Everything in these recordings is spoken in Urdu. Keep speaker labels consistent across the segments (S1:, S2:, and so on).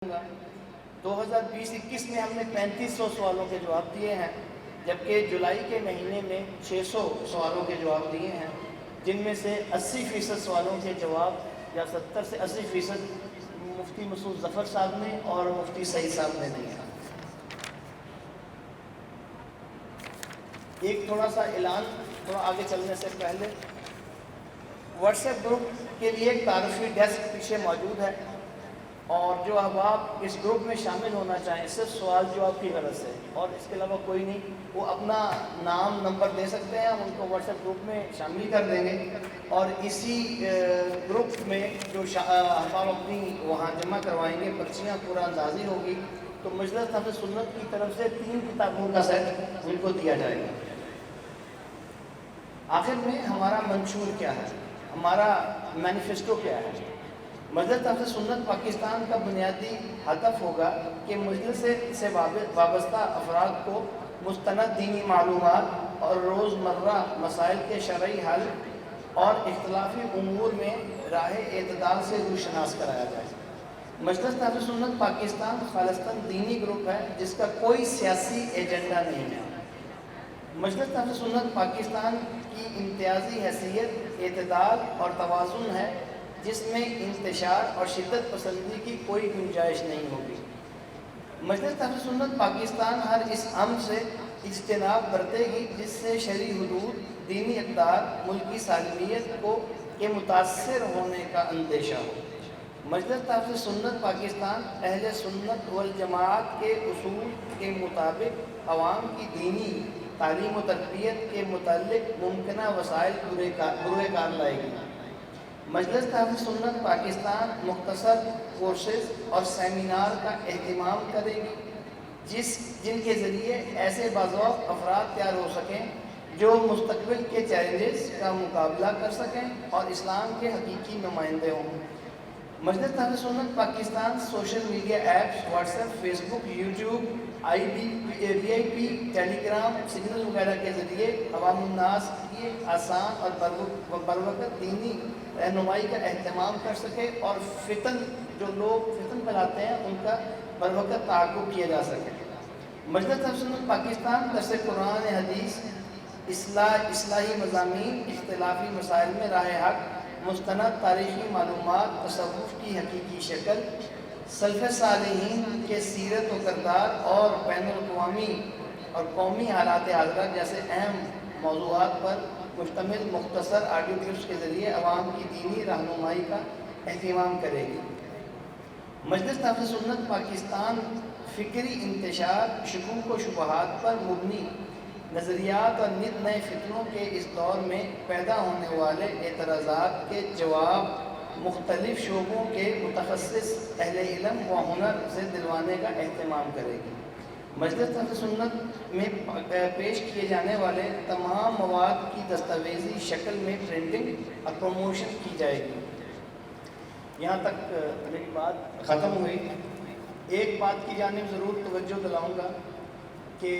S1: 2020-21 میں ہم نے 3500 سوالوں کے جواب دیے ہیں، جبکہ جولائی کے مہینے میں 600 سوالوں کے جواب دیے ہیں، جن میں سے 80% سوالوں کے جواب یا 70 سے 80% مفتی مسعود ظفر صاحب نے اور مفتی سعید صاحب نے دیے ہیں۔ ایک تھوڑا سا اعلان تھوڑا آگے چلنے سے پہلے، واٹس ایپ گروپ کے لیے ایک تعارفی ڈیسک پیچھے موجود ہے، اور جو احباب اس گروپ میں شامل ہونا چاہیں صرف سوال جواب کی غرض سے اور اس کے علاوہ کوئی نہیں، وہ اپنا نام نمبر دے سکتے ہیں، ہم ان کو واٹس ایپ گروپ میں شامل کر دیں گے، اور اسی گروپ میں جو احباب اپنی وہاں جمع کروائیں گے پرچیاں پورا اندازی ہوگی، تو مجلس تحفظ سنت کی طرف سے 3 کتابوں کا سیٹ ان کو دیا جائے گا۔ آخر میں ہمارا منشور کیا ہے، ہمارا مینیفیسٹو کیا ہے؟ مجلس تحفظ سنت پاکستان کا بنیادی ہدف ہوگا کہ مجلس سے وابستہ افراد کو مستند دینی معلومات اور روزمرہ مسائل کے شرعی حل اور اختلافی امور میں راہ اعتدال سے روشناس کرایا جائے۔ مجلس تحفظ سنت پاکستان خالصتاً دینی گروپ ہے جس کا کوئی سیاسی ایجنڈا نہیں ہے۔ مجلس تحفظ سنت پاکستان کی امتیازی حیثیت اعتدال اور توازن ہے، جس میں انتشار اور شدت پسندی کی کوئی گنجائش نہیں ہوگی۔ مجلس تحفظ سنت پاکستان ہر اس امر سے اجتناب برتے گی جس سے شرعی حدود، دینی اقدار، ملکی سالمیت کے متاثر ہونے کا اندیشہ ہو۔ مجلس تحفظ سنت پاکستان اہل سنت والجماعت کے اصول کے مطابق عوام کی دینی تعلیم و تربیت کے متعلق ممکنہ وسائل بروئے کار لائے گی۔ مجلس تحفظ سنت پاکستان مختصر کورسز اور سیمینار کا اہتمام کرے گی جن کے ذریعے ایسے باذوق افراد تیار ہو سکیں جو مستقبل کے چیلنجز کا مقابلہ کر سکیں اور اسلام کے حقیقی نمائندے ہوں۔ Majlis Tahaffuz Sunnat Pakistan social media apps, WhatsApp, Facebook, YouTube, VIP، Telegram, Signal وغیرہ کے ذریعے عوام الناس کی آسان اور بروقت دینی رہنمائی کا اہتمام کر سکے اور جو لوگ فتن پھیلاتے ہیں ان کا بروقت تعاقب کیا جا سکے۔ مجلس تحفظ سنت پاکستان درس قرآن حدیث، اصلاحی مضامین، اختلافی مسائل میں راہ حق، مستند تاریخی معلومات، تصوف کی حقیقی شکل، سلف صالحین کے سیرت و کردار اور بین الاقوامی اور قومی حالات حاضرہ جیسے اہم موضوعات پر مشتمل مختصر آڈیو کلپس کے ذریعے عوام کی دینی رہنمائی کا اہتمام کرے گی۔ مجلس تحفظ سنت پاکستان فکری انتشار، شکوک و شبہات پر مبنی نظریات اور نت نئے فتنوں کے اس دور میں پیدا ہونے والے اعتراضات کے جواب مختلف شعبوں کے متخصص اہل علم و ہنر سے دلوانے کا اہتمام کرے گی۔ مجلس تحفظ سنت میں پیش کیے جانے والے تمام مواد کی دستاویزی شکل میں پرنٹنگ اور پروموشن کی جائے گی۔ یہاں تک میری بات ختم ہوئی۔ ایک بات کی جانب ضرور توجہ دلاؤں گا کہ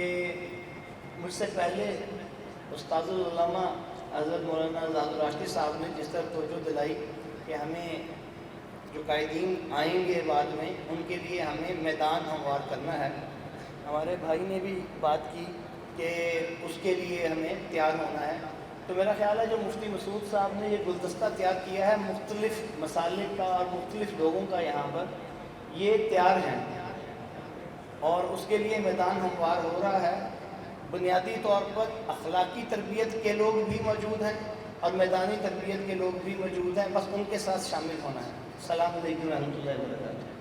S1: مجھ سے پہلے استاد العلامہ حضرت مولانا زاہد راشدی صاحب نے جس طرح توجہ دلائی کہ ہمیں جو قائدین آئیں گے بعد میں ان کے لیے ہمیں میدان ہموار کرنا ہے، ہمارے بھائی نے بھی بات کی کہ اس کے لیے ہمیں تیار ہونا ہے، تو میرا خیال ہے جو مفتی مسعود صاحب نے یہ گلدستہ تیار کیا ہے مختلف مسالک کا اور مختلف لوگوں کا، یہاں پر یہ تیار ہیں اور اس کے لیے میدان ہموار ہو رہا ہے۔ بنیادی طور پر اخلاقی تربیت کے لوگ بھی موجود ہیں اور میدانی تربیت کے لوگ بھی موجود ہیں، بس ان کے ساتھ شامل ہونا ہے۔ السلام علیکم و رحمۃ اللہ وبرکاتہ۔